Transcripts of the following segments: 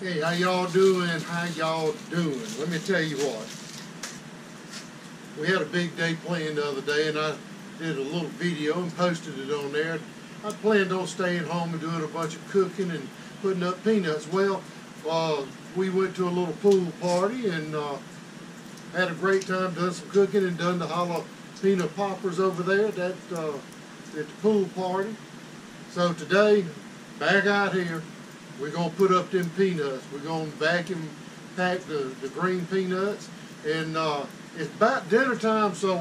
Hey, how y'all doing? How y'all doing? Let me tell you what. We had a big day planned the other day, and I did a little video and posted it on there. I planned on staying home and doing a bunch of cooking and putting up peanuts. Well, we went to a little pool party and had a great time, done some cooking and done the jalapeno poppers over there at the pool party. So today, back out here, we're going to put up them peanuts. We're going to vacuum pack the green peanuts. And it's about dinner time, so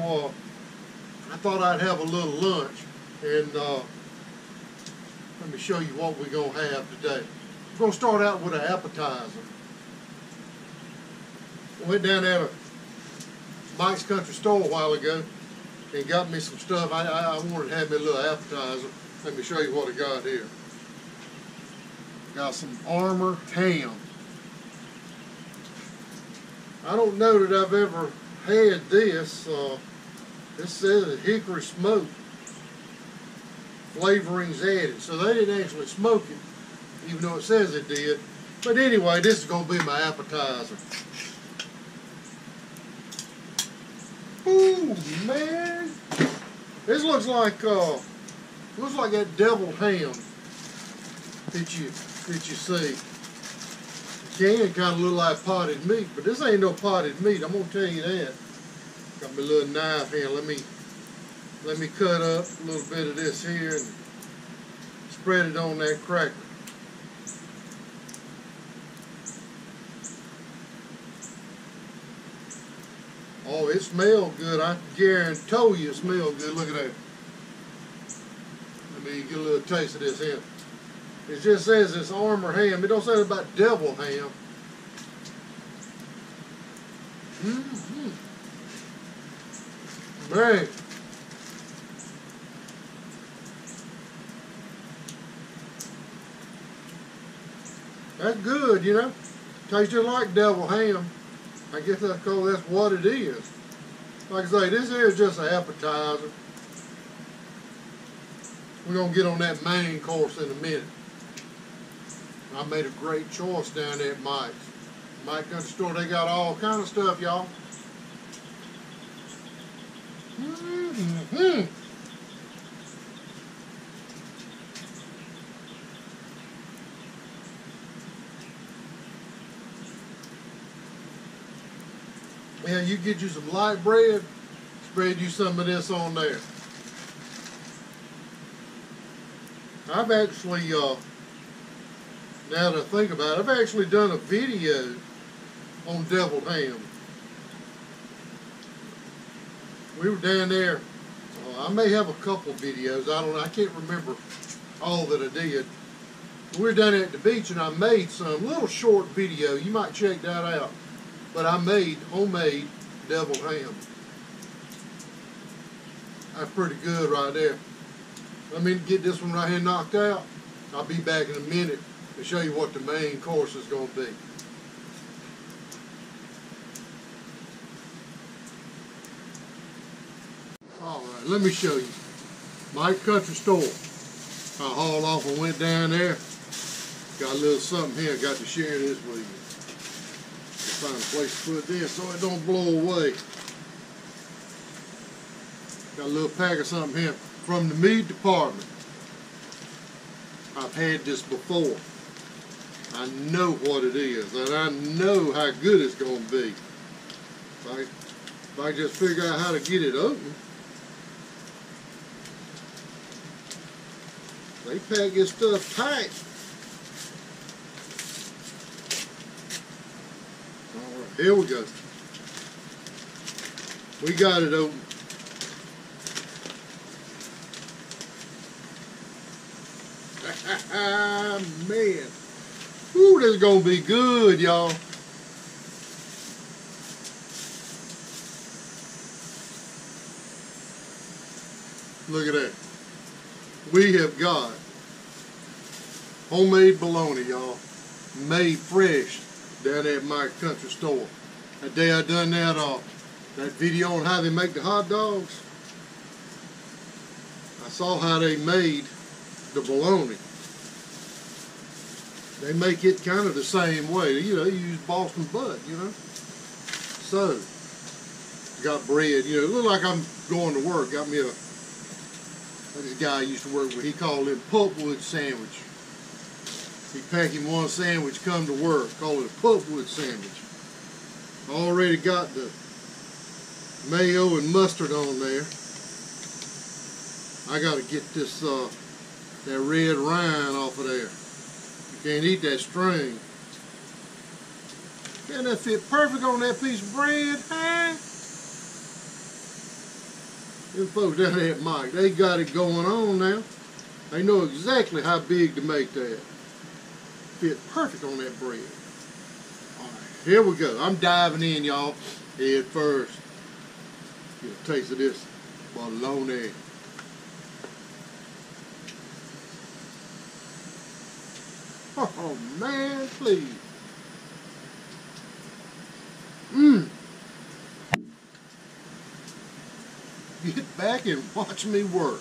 I thought I'd have a little lunch. And let me show you what we're going to have today. We're going to start out with an appetizer. I went down there to Mike's Country Store a while ago and got me some stuff. I wanted to have me a little appetizer. Let me show you what I got here. Got some Armour ham. I don't know that I've ever had this. This says hickory smoke. Flavorings added. So they didn't actually smoke it, even though it says it did. But anyway, this is going to be my appetizer. Ooh, man. This looks like that deviled ham that you see. Can kind of look like potted meat, but this ain't no potted meat. I'm gonna tell you that. Got my little knife here. Let me cut up a little bit of this here and spread it on that cracker. Oh, it smells good. I guarantee you it smells good. Look at that. Let me get a little taste of this here. It just says it's Armour ham. It don't say about devil ham. Man. That's good, you know. Tastes just like devil ham. I guess that's what it is. Like I say, this here is just an appetizer. We're going to get on that main course in a minute. I made a great choice down there at Mike's. Mike's Country Store, they got all kind of stuff, y'all. Yeah, you get you some light bread, spread you some of this on there. I've actually, now that I think about it, I've actually done a video on deviled ham. We were down there, I may have a couple videos, I can't remember all that I did. We were down there at the beach and I made some little short video, you might check that out. But I made homemade deviled ham. That's pretty good right there. Let me get this one right here knocked out. I'll be back in a minute to show you what the main course is going to be. Alright, let me show you. Mike's Country Store. I hauled off and went down there. Got a little something here. Got to share this with you. Find a place to put this so it don't blow away. Got a little pack of something here from the meat department. I've had this before. I know what it is, and I know how good it's going to be. If I just figure out how to get it open. They pack this stuff tight. Alright, here we go. We got it open. Man. Ooh, this is going to be good, y'all. Look at that. We have got homemade bologna, y'all. Made fresh down there at Mike's Country Store. That day I done that video on how they make the hot dogs. I saw how they made the bologna. They make it kind of the same way. You know, you use Boston butt, you know. So, got bread, you know, it look like I'm going to work. Got me this guy I used to work with, he called it pulpwood sandwich. He pack him one sandwich, come to work, call it a pulpwood sandwich. Already got the mayo and mustard on there. I got to get this that red rind off of there. You can't eat that string. Can that fit perfect on that piece of bread, huh? Them folks down there at Mike, they got it going on now. They know exactly how big to make that. Fit perfect on that bread. All right, here we go. I'm diving in, y'all, head first. Get a taste of this bologna. Oh man, please. Get back and watch me work.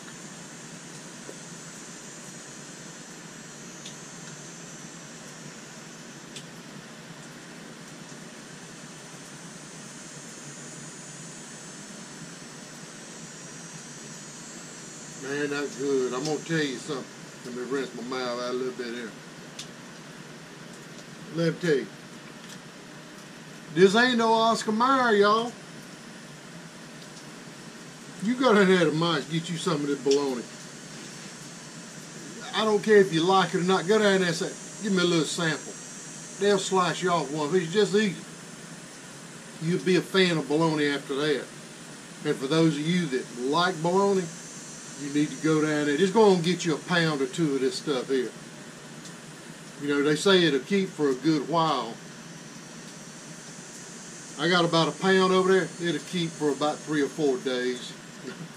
Man, that's good. I'm gonna tell you something. Let me rinse my mouth out a little bit here. Let me tell you. This ain't no Oscar Mayer, y'all. You go down there to Mike's, get you some of this bologna. I don't care if you like it or not. Go down there and say, give me a little sample. They'll slice you off one piece. Just eat it. You'll be a fan of bologna after that. And for those of you that like bologna, you need to go down there. Just go and get you a pound or two of this stuff here. You know, they say it'll keep for a good while. I got about a pound over there. It'll keep for about 3 or 4 days.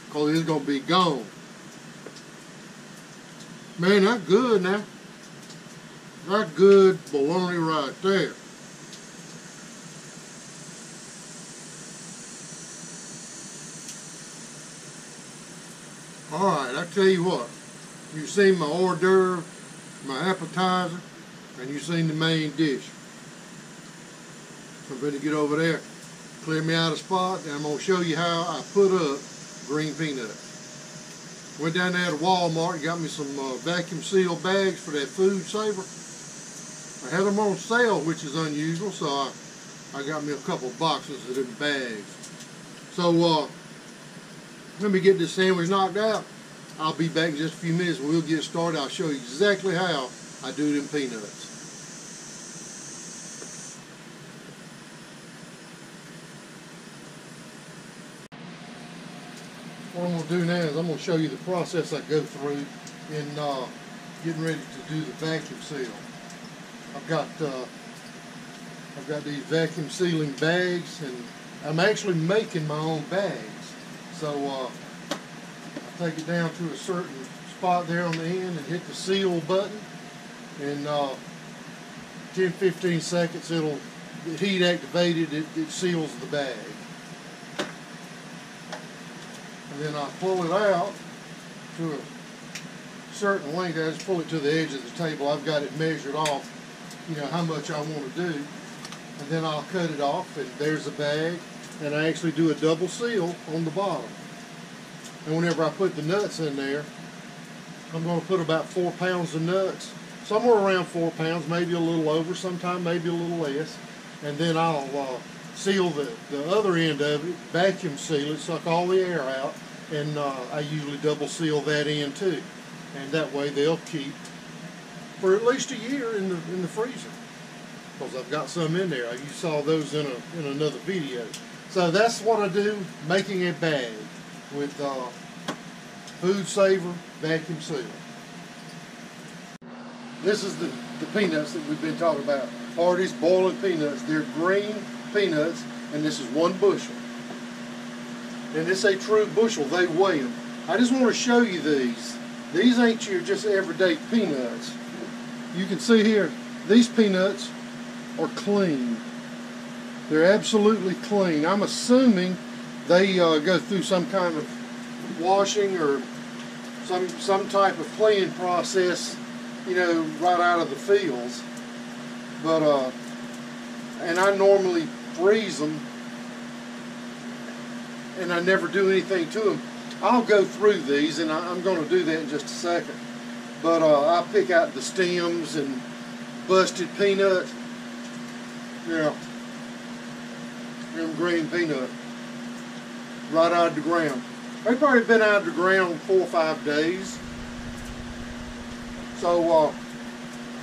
Because it's going to be gone. Man, that's good now. That's good bologna right there. Alright, I tell you what. You've seen my hors d'oeuvre, my appetizer, and you've seen the main dish. I'm going to get over there, clear me out a spot, and I'm going to show you how I put up green peanuts. Went down there to Walmart and got me some vacuum sealed bags for that food saver. I had them on sale, which is unusual, so I got me a couple boxes of them bags. So let me get this sandwich knocked out. I'll be back in just a few minutes and we'll get started. I'll show you exactly how I do them peanuts. What I'm going to do now is I'm going to show you the process I go through in getting ready to do the vacuum seal. I've got these vacuum sealing bags, and I'm actually making my own bags. So I take it down to a certain spot there on the end and hit the seal button, and 10-15 seconds it'll get heat activated. It seals the bag. And then I pull it out to a certain length. I just pull it to the edge of the table. I've got it measured off, you know, how much I want to do. And then I'll cut it off, and there's the bag. And I actually do a double seal on the bottom. And whenever I put the nuts in there, I'm going to put about 4 pounds of nuts. Somewhere around 4 pounds, maybe a little over, sometime maybe a little less. And then I'll seal the other end of it, vacuum seal it, suck all the air out, and I usually double seal that end too. And that way they'll keep for at least a year in the freezer. Because I've got some in there. You saw those in another video. So that's what I do, making a bag with Food Saver vacuum seal. This is the peanuts that we've been talking about. Hardee's boiling peanuts. They're green peanuts, and this is 1 bushel. And it's a true bushel. They weigh them. I just want to show you these. These ain't your just everyday peanuts. You can see here, these peanuts are clean. They're absolutely clean. I'm assuming they go through some kind of washing or some type of cleaning process, you know, right out of the fields. But and I normally freeze them, and I never do anything to them. I'll go through these, and I'm going to do that in just a second. But I pick out the stems and busted peanut. Yeah, them green peanut, right out of the ground. They've probably been out of the ground 4 or 5 days. So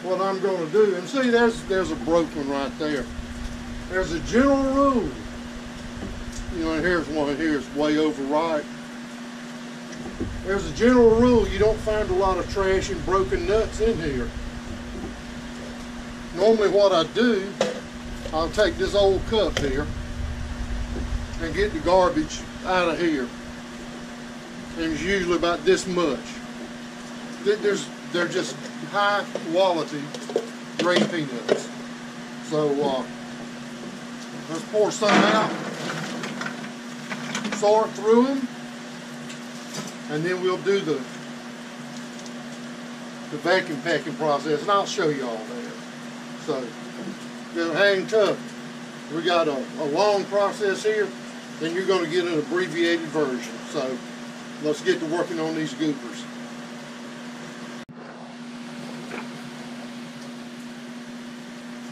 what I'm going to do, and see, there's a broken one right there. There's a general rule. You know, and here's one here, it's way overripe. There's a general rule, you don't find a lot of trash and broken nuts in here. Normally what I do, I'll take this old cup here and get the garbage out of here. And it's usually about this much. They're just high quality green peanuts. So let's pour some out, sort through them, and then we'll do the vacuum packing process, and I'll show you all that. So they'll hang tough. We got a long process here, then you're going to get an abbreviated version. So let's get to working on these goobers.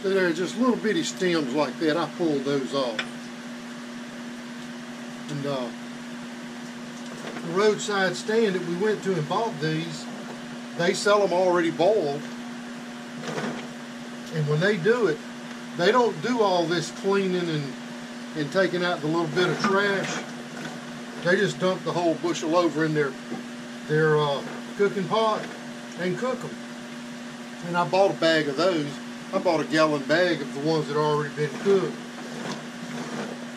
So there are just little bitty stems like that. I pulled those off. And the roadside stand that we went to and bought these, they sell them already boiled. And when they do it, they don't do all this cleaning and taking out the little bit of trash. They just dump the whole bushel over in their cooking pot and cook them. And I bought a bag of those. I bought a gallon bag of the ones that had already been cooked.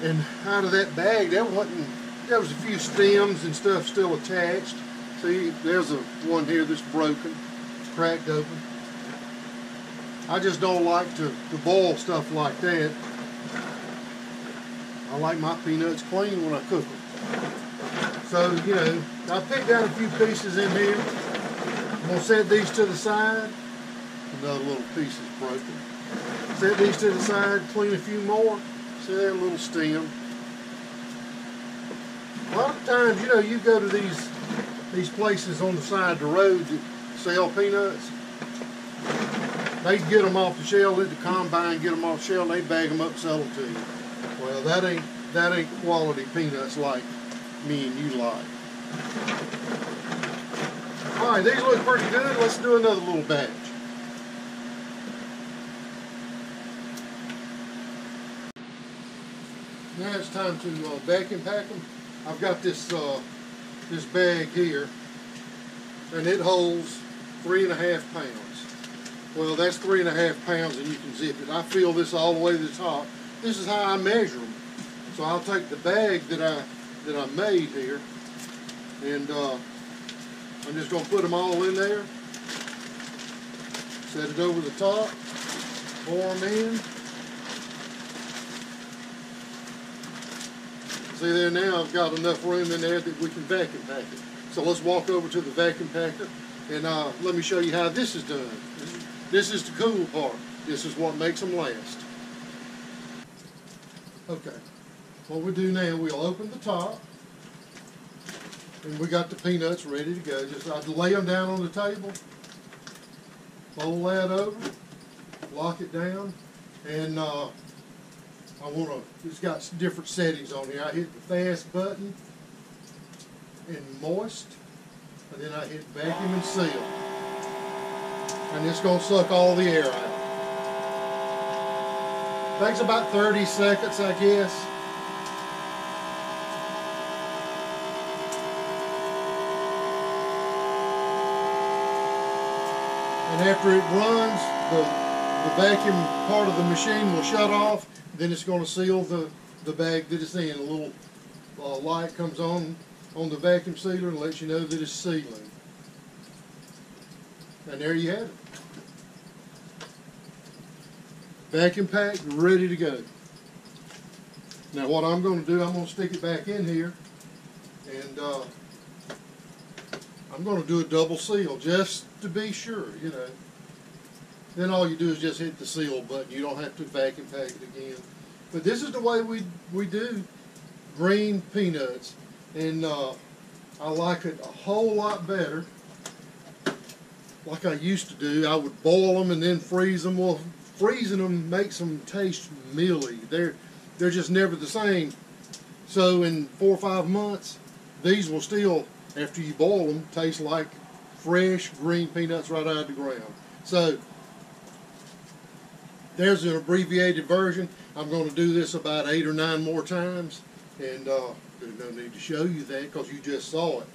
And out of that bag, there was a few stems and stuff still attached. See, there's one here that's broken. It's cracked open. I just don't like to boil stuff like that. I like my peanuts clean when I cook them. So, you know, I picked out a few pieces in here. I'm going to set these to the side. Another little piece is broken. Set these to the side, clean a few more. See that little stem? A lot of times, you know, you go to these places on the side of the road that sell peanuts. They get them off the shelf at the combine, get them off the shelf, they bag them up, sell them to you. Well, that ain't quality peanuts like me and you like. All right, these look pretty good. Let's do another little batch. Now it's time to vacuum pack them. I've got this this bag here, and it holds 3.5 pounds. Well, that's 3.5 pounds, and you can zip it. I fill this all the way to the top. This is how I measure them. So I'll take the bag that I made here, and I'm just going to put them all in there. Set it over the top. Pour them in. See there now, I've got enough room in there that we can vacuum pack it. So let's walk over to the vacuum packer, and let me show you how this is done. This is the cool part. This is what makes them last. Okay, what we do now, we'll open the top, and we got the peanuts ready to go. Just I'd lay them down on the table, fold that over, lock it down, and it's got some different settings on here. I hit the fast button and moist, and then I hit vacuum and seal. And it's going to suck all the air out. Takes about 30 seconds, I guess. And after it runs, the vacuum part of the machine will shut off. Then it's going to seal the bag that it's in. A little light comes on the vacuum sealer and lets you know that it's sealing. And there you have it. Vacuum packed, ready to go. Now what I'm going to do, I'm going to stick it back in here, and I'm going to do a double seal just to be sure, you know. then all you do is just hit the seal button. You don't have to vacuum pack it again. But this is the way we do green peanuts, and I like it a whole lot better like I used to do. I would boil them and then freeze them. Well, freezing them makes them taste mealy. They're just never the same. So in 4 or 5 months, these will still, after you boil them, taste like fresh green peanuts right out of the ground. So there's an abbreviated version. I'm going to do this about 8 or 9 more times, and there's no need to show you that because you just saw it.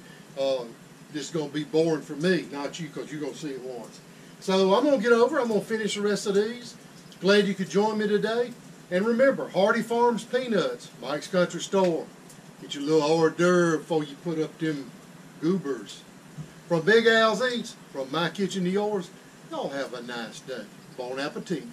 This is going to be boring for me, not you, because you're going to see it once. So I'm going to get over. I'm going to finish the rest of these. Glad you could join me today. And remember, Hardy Farms Peanuts, Mike's Country Store. Get your little hors d'oeuvre before you put up them goobers. From Big Al's Eats, from my kitchen to yours, y'all have a nice day. Bon appetit.